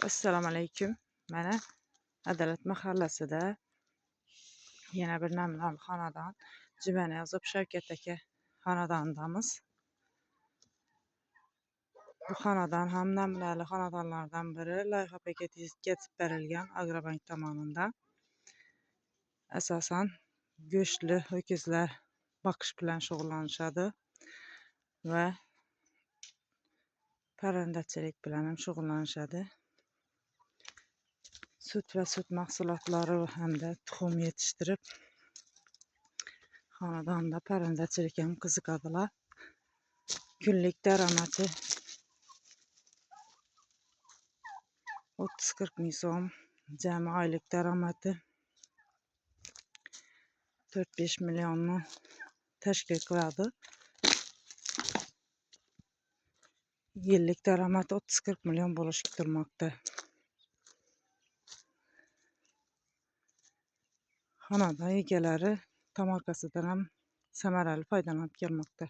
Assalomu alaykum. Mana Adalat mahallasida yana bir namunali xonadon. Jumaniyozov Shavkat aka xonadonidamiz. Bu xonadon ham namunali xonadonlardan biri. Loyiha paketiga berilgan Agrobank tomonidan. Asosan go'shtli ho'kizlar boqish bilan shug'ullanishadi va parrandachilik bilan ham shug'ullanishadi. Sut va sut mahsulotlari hamda tuxum yetishtirib xonadonda parrandachilik ham qiziqadilar. Kunlik daromadi 30-40 ming so'm, jami oylik daromadi 4-5 millionni tashkil qiladi. Yillik daromad 30-40 million bo'lishi kutilmoqda. Xonadon egalari tomorqasidan ham samarali foydalanib kelmoqda.